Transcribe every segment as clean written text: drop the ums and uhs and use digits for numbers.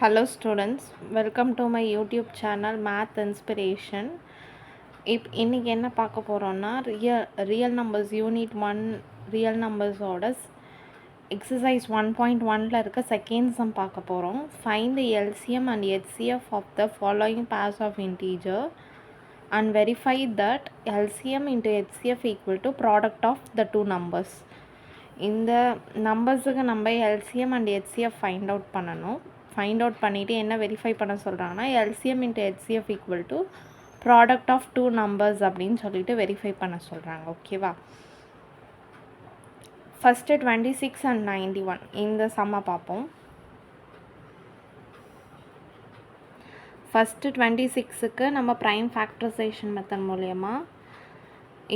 Hello students, welcome to my YouTube channel Math Inspiration. இன்னைக்கு என்ன பார்க்க போகிறோன்னா ரியல் நம்பர்ஸ் யூனிட் 1 ரியல் நம்பர்ஸோட எக்ஸசைஸ் 1.1ல் இருக்க செகண்ட் சம் பார்க்க போகிறோம். Find the LCM and HCF of the following pairs of integer and verify that LCM into HCF equal to product of the two numbers. இந்த நம்பர்ஸுக்கு நம்ம LCM and HCF find out பண்ணணும். Find out பண்ணிவிட்டு என்ன verify பண்ண சொல்கிறாங்கன்னா LCM into HCF equal to product of two numbers அப்படின்னு சொல்லிட்டு verify பண்ண சொல்கிறாங்க. ஓகேவா? ஃபஸ்ட்டு 26 and 91 இந்த சம்மை பார்ப்போம். ஃபஸ்ட்டு 26க்கு நம்ம ப்ரைம் ஃபேக்டரைசேஷன் மெத்தட் மூலயமா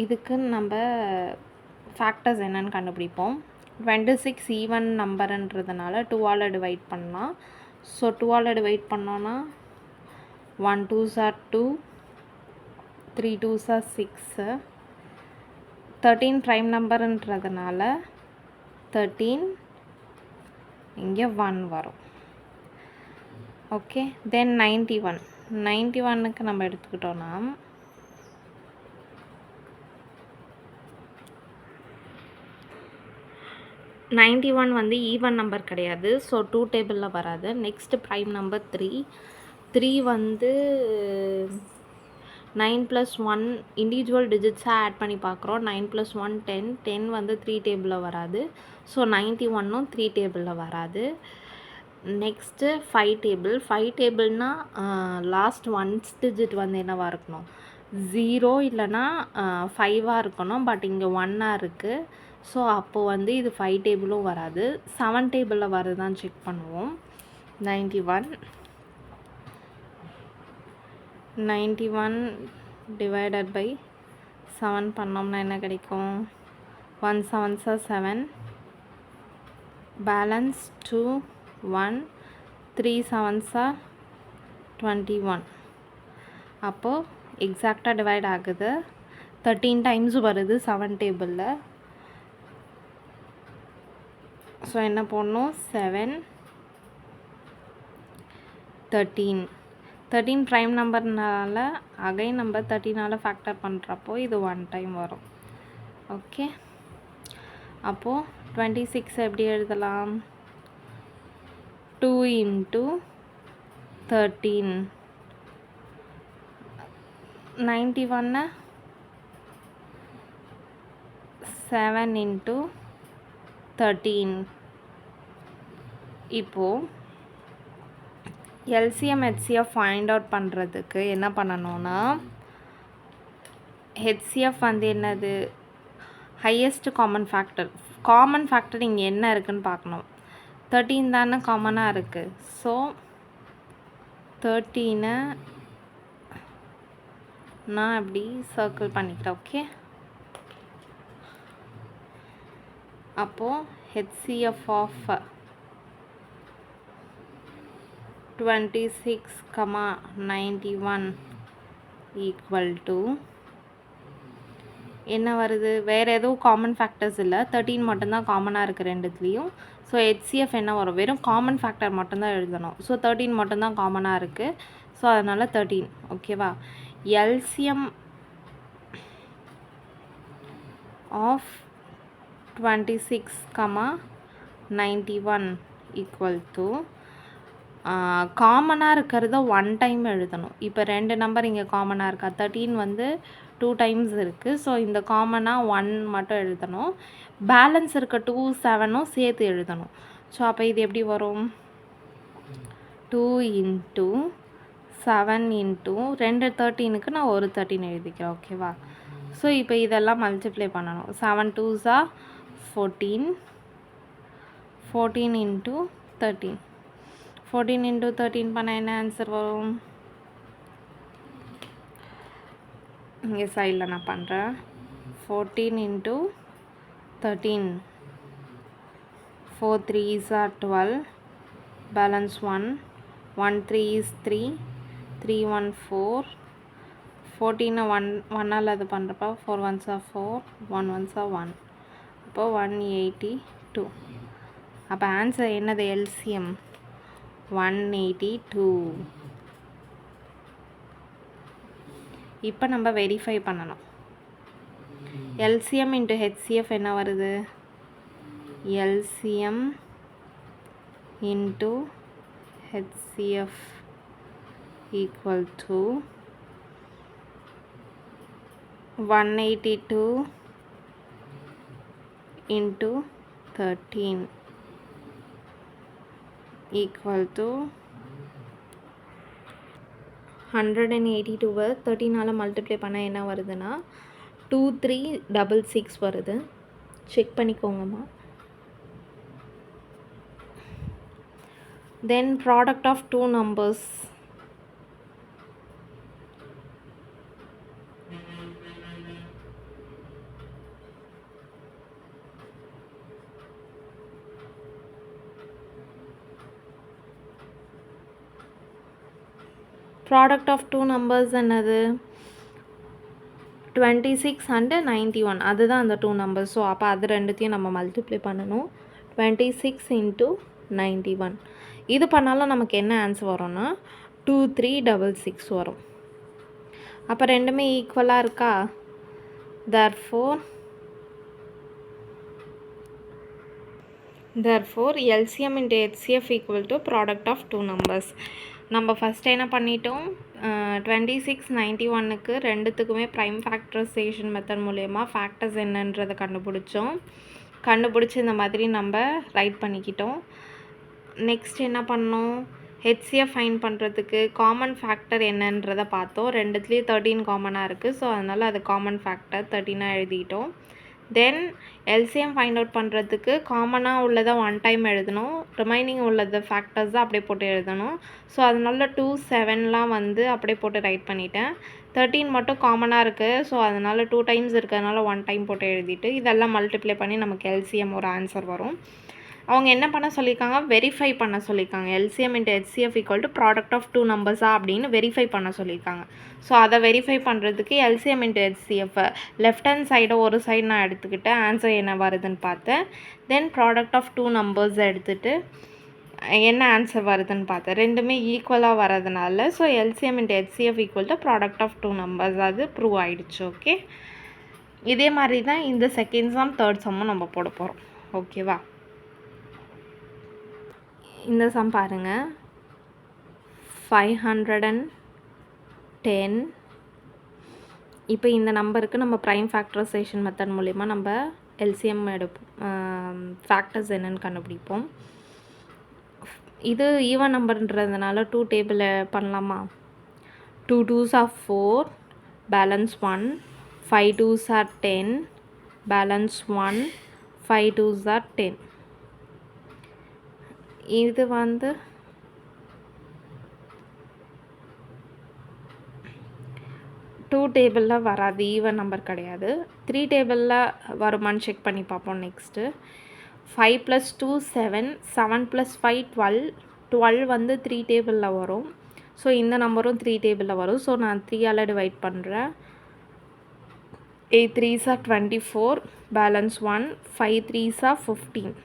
இதுக்கு நம்ம ஃபேக்டர்ஸ் என்னன்னு கண்டுபிடிப்போம். 26 ஈவன் நம்பர்ன்றதுனால 2ஆல் டிவைட் பண்ணலாம். ஸோ 2ஆல் டிவைட் பண்ணோன்னா 1 2s are 2, 3 2s are 6. 13 prime நம்பர்ன்றதுனால 13 இங்கே 1 வரும். ஓகே, தென் 91க்கு நம்ம எடுத்துக்கிட்டோன்னா 91 வந்து ஈவன் நம்பர் கிடையாது. ஸோ 2 டேபிளில் வராது. நெக்ஸ்ட்டு ப்ரைம் நம்பர் 3 வந்து 9 + 1 இண்டிவிஜுவல் டிஜிட்ஸாக ஆட் பண்ணி பார்க்குறோம். 9 + 1 10 வந்து 3 டேபிளில் வராது. ஸோ 91ம் 3 டேபிளில் வராது. நெக்ஸ்ட்டு 5 டேபிள்னால் லாஸ்ட் 1 டிஜிட் வந்து என்னவாக இருக்கணும், 0 இல்லைனா 5ஆக இருக்கணும். பட் இங்கே 1ஆக இருக்குது. ஸோ அப்போது வந்து இது 5 டேபிளும் வராது. 7 டேபிளில் வருதுதான் செக் பண்ணுவோம். 91 டிவைடட் பை 7 பண்ணோம்னா என்ன கிடைக்கும்? 1 7s are 7, balance 2 1, 3 7s are 21. அப்போது எக்ஸாக்டாக டிவைட் ஆகுது. 13 டைம்ஸ் வருது 7 டேபிளில். ஸோ என்ன போடணும்? 7 13 ப்ரைம் நம்பர்னால அகைன் நம்ம 13ஆல் ஃபேக்டர் பண்ணுறப்போ இது 1 டைம் வரும். ஓகே, அப்போது 26 எப்படி எழுதலாம்? 2 × 13. 91 7 × 13. இப்போது எல்சிஎம் ஹெச்சிஎஃப் ஃபைண்ட் அவுட் பண்ணுறதுக்கு என்ன பண்ணணும்னா, ஹெச்சிஎஃப் வந்து என்னது, ஹையஸ்ட் காமன் ஃபேக்டர் இங்கே என்ன இருக்குதுன்னு பார்க்கணும். 13 தானே காமனாக இருக்குது. ஸோ 13 நான் அப்படி சர்க்கிள் பண்ணிக்கிறேன். ஓகே, அப்போது HCF ஆஃப் 26, 91 ஈக்குவல் டு என்ன வருது? வேறு எதுவும் காமன் ஃபேக்டர்ஸ் இல்லை, 13 மட்டும்தான் காமனாக இருக்குது ரெண்டுத்துலேயும். ஸோ HCF என்ன வரும்? வெறும் காமன் ஃபேக்டர் மட்டும்தான் எழுதணும். ஸோ 13 மட்டும்தான் காமனாக இருக்குது. ஸோ அதனால் 13. ஓகேவா? LCM ஆஃப் 26, 91 ஈக்குவல் டு காமனாக இருக்கிறத 1 டைம் எழுதணும். இப்போ 2 நம்பர் இங்கே காமனாக இருக்கா? 13 வந்து 2 டைம்ஸ் இருக்குது. ஸோ இந்த காமனாக 1 மட்டும் எழுதணும். பேலன்ஸ் இருக்க 2 7ம் சேர்த்து எழுதணும். ஸோ அப்போ இது எப்படி வரும்? 2 × 7 × 2 13க்கு நான் ஒரு 13 எழுதிக்கிறேன். ஓகேவா? ஸோ இப்போ இதெல்லாம் மல்டிப்ளை பண்ணணும். 7 2s are 14, 14 × 13. 14 × 13 பண்ணால் என்ன ஆன்சர் வரும்? இங்கே சைடில் நான் பண்ணுறேன். 14 × 13, 4 3s are 12, பேலன்ஸ் 1, 1 3 is 3, 3 1 4, 14 1ஆல் அது பண்ணுறப்ப 4 1s are 4, 1 1s are 1. அப்போ 182. அப்போ ஆன்சர் என்னது? எல்சிஎம் 182. இப்போ நம்ம வெரிஃபை பண்ணணும். LCM into HCF என்ன வருது? LCM into HCF equal to 182 into 13 equal to 182 13ஆல் மல்டிப்ளை பண்ண என்ன வருதுன்னா 2366 வருது. செக் பண்ணிக்கோங்கம்மா. Then product of two numbers. Product of two numbers என்னது? 26 and 91. அதுதான் அந்த டூ நம்பர்ஸ். ஸோ அப்போ அது ரெண்டுத்தையும் நம்ம மல்டிப்ளை பண்ணணும். 26 into 91. இது பண்ணாலும் நமக்கு என்ன ஆன்சர் வரும்னா 2366 வரும். அப்போ ரெண்டுமே ஈக்குவலாக இருக்கா? therefore LCM into HCF equal to product of two numbers. நம்ம ஃபஸ்ட் என்ன பண்ணிட்டோம்? 26 91க்கு ரெண்டுத்துக்குமே ப்ரைம் ஃபேக்டரைசேஷன் மெத்தட் மூலயமா ஃபேக்டர்ஸ் என்னன்றதை கண்டுபிடிச்சி இந்த மாதிரி நம்ம ரைட் பண்ணிக்கிட்டோம். நெக்ஸ்ட் என்ன பண்ணோம்? HCF ஃபைண்ட் பண்ணுறதுக்கு காமன் ஃபேக்டர் என்னன்றதை பார்த்தோம். ரெண்டுத்துலேயும் 13 காமனாக இருக்குது. ஸோ அதனால் அது காமன் ஃபேக்டர் 13 எழுதிட்டோம். தென் LCM ஃபைண்ட் அவுட் பண்ணுறதுக்கு காமனாக உள்ளதை ஒன் டைம் எழுதணும், ரிமைனிங் உள்ளது ஃபேக்டர்ஸ் தான் அப்படியே போட்டு எழுதணும். ஸோ அதனால 2 7லாம் வந்து அப்படியே போட்டு ரைட் பண்ணிட்டேன். 13 மட்டும் காமனாக இருக்குது. ஸோ அதனால் 2 டைம்ஸ் இருக்கிறதுனால 1 டைம் போட்டு எழுதிட்டு இதெல்லாம் மல்டிப்ளை பண்ணி நமக்கு LCM ஒரு ஆன்சர் வரும். அவங்க என்ன பண்ண சொல்லியிருக்காங்க? வெரிஃபை பண்ண சொல்லியிருக்காங்க. LCM into HCF equal to product of two நம்பர்ஸா அப்படின்னு வெரிஃபை பண்ண சொல்லியிருக்காங்க. ஸோ அதை வெரிஃபை பண்ணுறதுக்கு LCM into HCF left hand சைடை ஒரு சைடு நான் எடுத்துக்கிட்டேன், ஆன்சர் என்ன வருதுன்னு பார்த்தேன். Then product of two numbers எடுத்துகிட்டு என்ன ஆன்சர் வருதுன்னு பார்த்தேன். ரெண்டுமே ஈக்குவலாக வரதுனால so LCM into HCF equal to product of two numbers அது ப்ரூவ் ஆகிடுச்சு. ஓகே, இதே மாதிரி தான் இந்த செகண்ட் சம் தேர்ட் சம்மும் நம்ம போட போகிறோம். ஓகேவா? இந்த சம் பாருங்கள். 510. இப்போ இந்த நம்பருக்கு நம்ம ப்ரைம் ஃபேக்டரைசேஷன் மெத்தட் மூலிமா நம்ம LCM எடுப்போம், ஃபேக்டர்ஸ் என்னன்னு கண்டுபிடிப்போம். இது ஈவன் நம்பர்ன்றதுனால 2 டேபிள் பண்ணலாமா? 2 2s are 4, balance 1, 5 2s are 10, balance 1, 5 2s are 10. இது வந்து 2 டேபிளில் வராது, ஈவன் நம்பர் கிடையாது. 3 டேபிளில் வருமானு செக் பண்ணி பார்ப்போம். நெக்ஸ்ட்டு 5 + 2 7, 7 + 5 12, 12 வந்து 3 டேபிளில் வரும். ஸோ இந்த நம்பரும் 3 டேபிளில் வரும். ஸோ நான் 3ஆல் டிவைட் பண்ணுறேன். 8 3s are 24, balance 1, 5 3s are 15.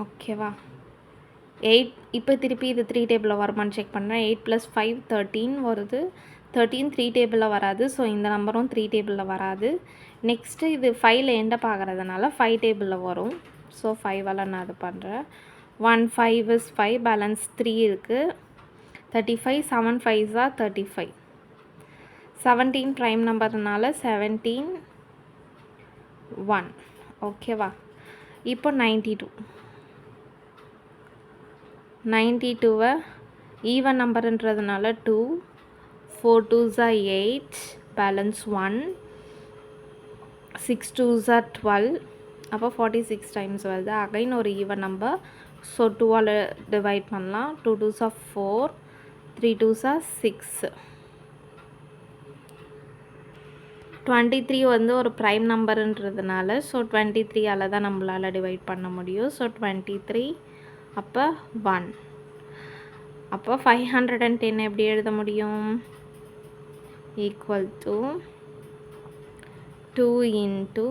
ஓகேவா? 8 இப்போ திருப்பி இது 3 டேபிளில் வருமானு செக் பண்ணுறேன். 8 + 5 13 வருது. 13 3 டேபிளில் வராது. ஸோ இந்த நம்பரும் 3 டேபிளில் வராது. நெக்ஸ்ட்டு இது 5ல் எண்டப் ஆகிறதுனால 5 டேபிளில் வரும். ஸோ 5ஆல் நான் அது பண்ணுறேன். 1 5 is 5, பேலன்ஸ் 3 இருக்குது. 35, 7 5s are 35. 17 ப்ரைம் நம்பர்னால 17 1. ஓகேவா? இப்போ 92. 92வை ஈவன் நம்பர்ன்றதுனால 2, 4 2s are 8, balance 1, 6 2s are 12. அப்போ 46 டைம்ஸ் வருது. அகைன் ஒரு ஈவன் நம்பர். ஸோ 2ஆல் டிவைட் பண்ணலாம். 2 2s are 4, 3 2s are 6. 23 வந்து ஒரு ப்ரைம் நம்பருன்றதுனால ஸோ 23ஆல் தான் நம்மளால் டிவைட் பண்ண முடியும். ஸோ 23 அப்போ 1. அப்போ 510 எப்படி எழுத முடியும்? Equal to 2 into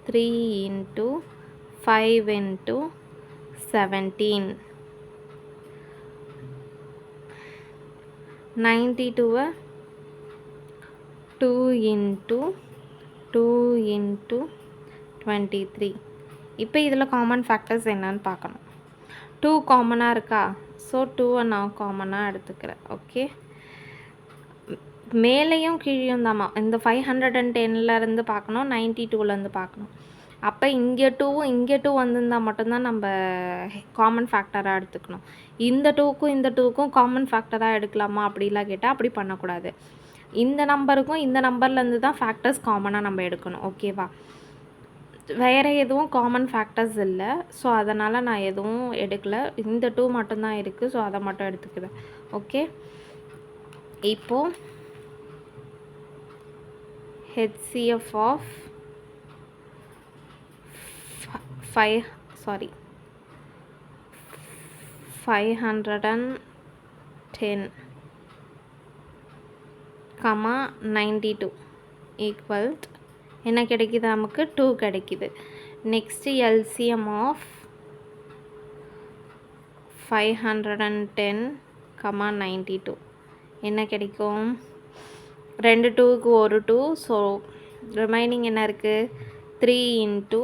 3 into 5 into 17. 92 2 into 2 into 23. இப்போ இதில் காமன் ஃபேக்டர்ஸ் என்னன்னு பார்க்கணும். 2 காமனாக இருக்கா? ஸோ 2வை நான் காமனாக எடுத்துக்கிறேன். ஓகே, மேலேயும் கீழேயும் தாம்மா. இந்த 510லேருந்து பார்க்கணும், 92லேருந்து பார்க்கணும். அப்போ இங்கே 2வும் இங்கே 2 வந்திருந்தால் மட்டும்தான் நம்ம காமன் ஃபேக்டராக எடுத்துக்கணும். இந்த 2க்கும் இந்த 2க்கும் காமன் ஃபேக்டராக எடுக்கலாமா அப்படிலாம் கேட்டால் அப்படி பண்ணக்கூடாது. இந்த நம்பருக்கும் இந்த நம்பர்லேருந்து தான் ஃபேக்டர்ஸ் காமனாக நம்ம எடுக்கணும். ஓகேவா? வேறு எதுவும் காமன் ஃபேக்டர்ஸ் இல்லை. ஸோ அதனால் நான் எதுவும் எடுக்கலை. இந்த 2 மட்டும்தான் இருக்குது. ஸோ அதை மட்டும் எடுத்துக்கிறேன். ஓகே, இப்போது HCF ஆஃப் 510, 92 ஈக்குவல் என்ன கிடைக்கிது? நமக்கு 2 கிடைக்கிது. நெக்ஸ்ட்டு LCM ஆஃப் 510, 92 என்ன கிடைக்கும்? 2 2க்கு ஒரு 2. ஸோ ரிமைனிங் என்ன இருக்குது? 3 into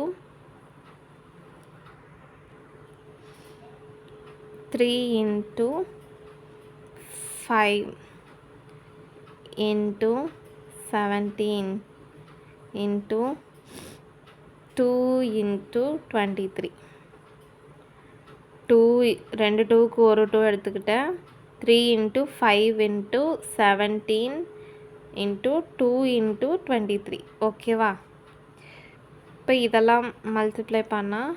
5 into 17 into 2 into 23. 2 2க்கு ஒரு 2 எடுத்துக்கிட்டேன். 3 into 5 into 17 into 2 into 23. ஓகேவா? இப்போ இதெல்லாம் மல்டிப்ளை பண்ணால்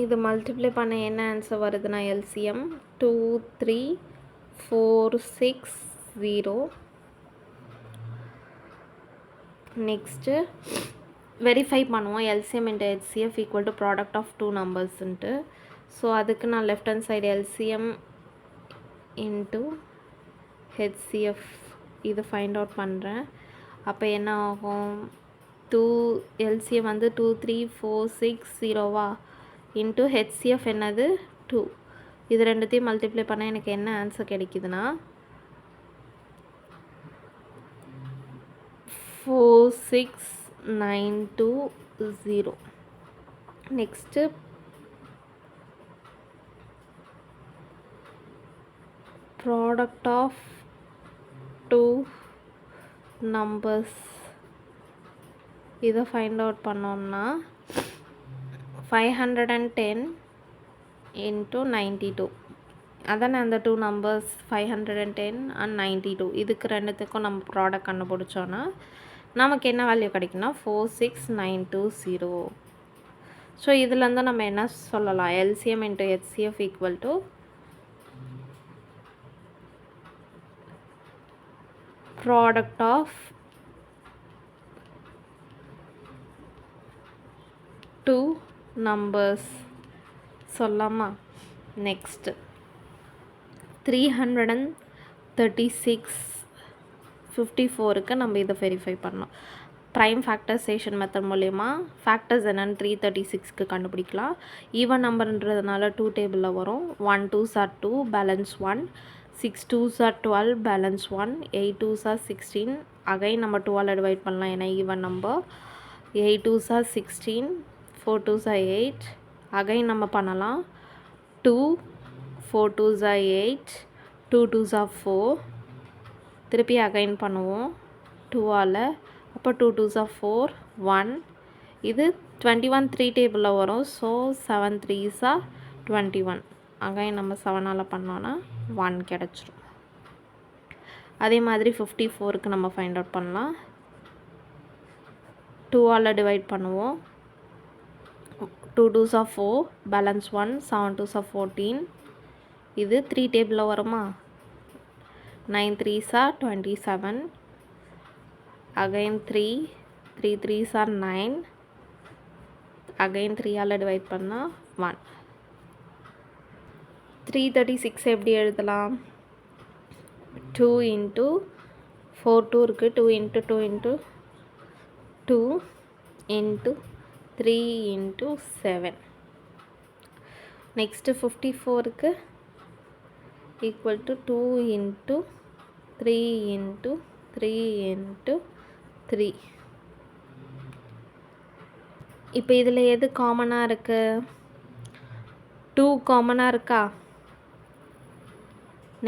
இது மல்டிப்ளை பண்ண என்ன ஆன்சர் வருதுன்னா LCM 23460. நெக்ஸ்ட்டு வெரிஃபை பண்ணுவோம். LCM into HCF equal to product of 2 நம்பர்ஸ்ன்ட்டு. ஸோ அதுக்கு நான் left hand side LCM into HCF இது ஃபைண்ட் அவுட் பண்ணுறேன். அப்போ என்ன ஆகும்? LCM வந்து 23460 இன்ட்டு HCF என்னது 2. இது ரெண்டுத்தையும் மல்டிப்ளை பண்ணால் எனக்கு என்ன ஆன்சர் கிடைக்குதுன்னா 46920. நெக்ஸ்ட்டு ப்ராடக்ட் ஆஃப் 2 நம்பர்ஸ் இதை ஃபைண்ட் அவுட் பண்ணோம்னா 510 into 92. அதானே அந்த 2 நம்பர்ஸ் 510 and 92. இதுக்கு ரெண்டுத்துக்கும் நம்ம ப்ராடக்ட் கண்டுபிடிச்சோன்னா நமக்கு என்ன வேல்யூ கிடைக்குன்னா 46920. ஸோ இதுலேருந்து நம்ம என்ன சொல்லலாம்? LCM into HCF equal to product of 2 numbers சொல்லலாமா? நெக்ஸ்ட்டு 33654க்கு நம்ம இதை வெரிஃபை பண்ணோம். ப்ரைம் ஃபேக்டரைசேஷன் மெத்தட் மூலயமா ஃபேக்டர்ஸ் என்னென்னு 336க்கு கண்டுபிடிக்கலாம். ஈவன் நம்பர்ன்றதுனால 2 டேபிளில் வரும். 1 2s are 2, balance 1. 6 2s are 12, balance 1. 8 2s are 16. Again நம்ம 2ஆல் டிவைட் பண்ணலாம், ஏன்னா even number. 8 2s are 16, 4 2s are 8. Again நம்ம பண்ணலாம் 2, 4 2s are 8, 2 2s are 4. திருப்பி அகைன் பண்ணுவோம் 2ஆல். அப்போ 2 2s are 4, 1. இது 21 3 டேபிளில் வரும். So 7 3s are 21. அகைன் நம்ம 7ஆல் பண்ணோன்னா 1 கிடச்சிரும். அதே மாதிரி 54க்கு நம்ம ஃபைண்ட் அவுட் பண்ணலாம். 2ஆல் டிவைட் பண்ணுவோம். 2 2s are 4, balance 1. 7 2s are 14. இது 3 டேபிளில் வருமா? 9 3s are 27. Again 3 3s are 9. Again 3ஆல் டிவைட் பண்ணால் 1. 336 எப்படி எழுதலாம்? 2 into 4 2 இருக்குது. 2 into 2 into 2 into 3 into 7. Next 54க்கு equal to 2 into 3 into 3 into 3. இப்போ இதில் எது காமனாக இருக்குது? 2 காமனாக இருக்கா?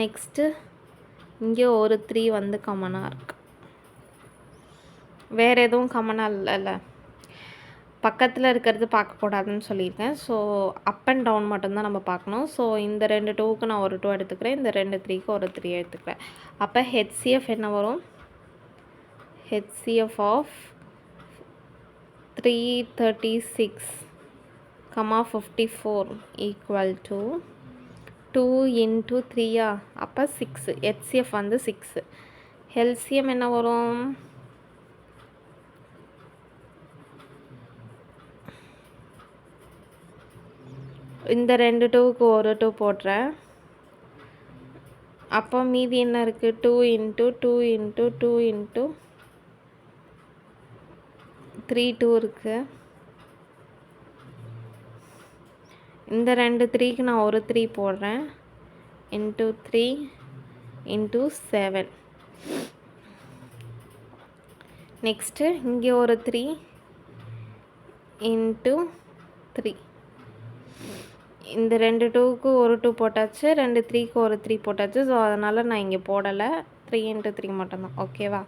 நெக்ஸ்ட்டு இங்கே ஒரு 3 வந்து காமனாக இருக்கு. வேறு எதுவும் காமனாக இல்லைல்ல. பக்கத்தில் இருக்கிறது பார்க்கக்கூடாதுன்னு சொல்லியிருக்கேன். ஸோ அப் அண்ட் டவுன் மட்டும்தான் நம்ம பார்க்கணும். ஸோ இந்த 2 2க்கு நான் ஒரு 2 எடுத்துக்கிறேன். இந்த 2 3க்கு ஒரு 3 எடுத்துக்கிறேன். அப்போ ஹெச்சிஎஃப் என்ன வரும்? HCF of 336, 54 equal to 2 into 3 அப்போ 6. ஹெச்சிஎஃப் வந்து 6. எல்சிஎம் என்ன வரும்? இந்த 2 2க்கு ஒரு 2 போடுறேன். அப்போ மீதி என்ன இருக்குது? 2 into 2 into 2 into 3 2 இருக்குது. இந்த 2 3க்கு நான் ஒரு 3 போடுறேன். into 3 into 7. நெக்ஸ்ட்டு இங்கே ஒரு 3 into 3. இந்த 2 2க்கு ஒரு 2 போட்டாச்சு, 2 3க்கு ஒரு 3 போட்டாச்சு. ஸோ அதனால் நான் இங்கே போடலை. 3 into 3 மட்டும்தான். ஓகேவா?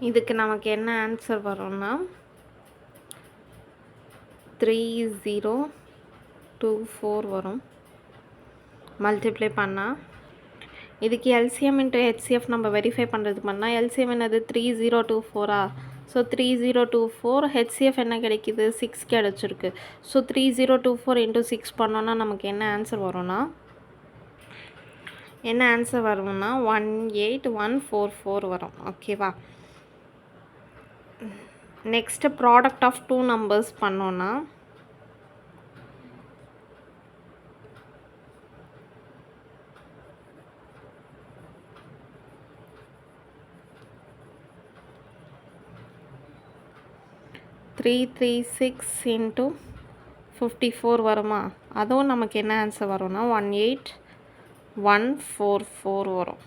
இதுக்கு நமக்கு என்ன ஆன்சர் வரும்னா 3024 வரும். மல்டிப்ளை பண்ணால் இதுக்கு எல்சிஎம் இன்ட்டு ஹெச்சிஎஃப் நம்ம வெரிஃபை பண்ணுறது பண்ணால் எல்சிஎம் என்னது? 3024. ஸோ 3024 ஹெச்சிஎஃப் என்ன கிடைக்கிது? 6 கிடச்சிருக்கு. ஸோ 3024 இன்ட்டு 6 பண்ணோன்னா நமக்கு என்ன ஆன்சர் வரும்னா 18144 வரும். ஓகேவா? நெக்ஸ்ட்டு ப்ராடக்ட் ஆஃப் 2 நம்பர்ஸ் பண்ணோன்னா 336 into 54 வருமா? அதுவும் நமக்கு என்ன ஆன்சர் வரும்னா 18144 வரும்.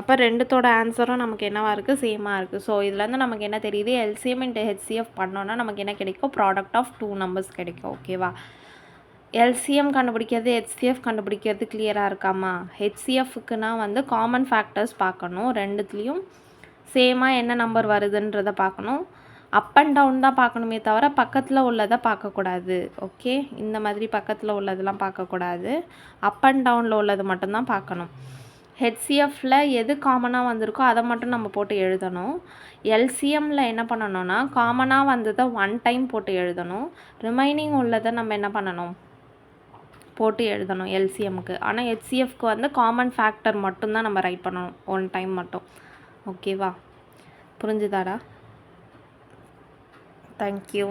அப்போ ரெண்டுத்தோட ஆன்சரும் நமக்கு என்னவாக இருக்குது? சேமாக இருக்குது. ஸோ இதுலேருந்து நமக்கு என்ன தெரியுது? எல்சிஎம் இன்ட்டு ஹெச்சிஎஃப் பண்ணோன்னா நமக்கு என்ன கிடைக்கும்? ப்ராடக்ட் ஆஃப் 2 நம்பர்ஸ் கிடைக்கும். ஓகேவா? எல்சிஎம் கண்டுபிடிக்கிறது, ஹெச்சிஎஃப் கண்டுபிடிக்கிறது கிளியராக இருக்காமா? ஹெச்சிஎஃப்க்குனா வந்து காமன் ஃபேக்டர்ஸ் பார்க்கணும். ரெண்டுத்துலேயும் சேமாக என்ன நம்பர் வருதுன்றதை பார்க்கணும். அப் அண்ட் டவுன் தான் பார்க்கணுமே தவிர பக்கத்தில் உள்ளதை பார்க்கக்கூடாது. ஓகே, இந்த மாதிரி பக்கத்தில் உள்ளதெல்லாம் பார்க்கக்கூடாது. அப் அண்ட் டவுனில் உள்ளது மட்டும்தான் பார்க்கணும். ஹெச்சிஎஃப்பில் எது காமனாக வந்திருக்கோ அதை மட்டும் நம்ம போட்டு எழுதணும். எல்சிஎம்மில் என்ன பண்ணணும்னா காமனாக வந்ததை 1 டைம் போட்டு எழுதணும். ரிமைனிங் உள்ளதை நம்ம என்ன பண்ணணும்? போட்டு எழுதணும் எல்சிஎம்க்கு. ஆனால் ஹெச்சிஎஃப்க்கு வந்து காமன் ஃபேக்டர் மட்டும்தான் நம்ம ரைட் பண்ணணும் 1 டைம் மட்டும். ஓகேவா? புரிஞ்சுதாடா? Thank you.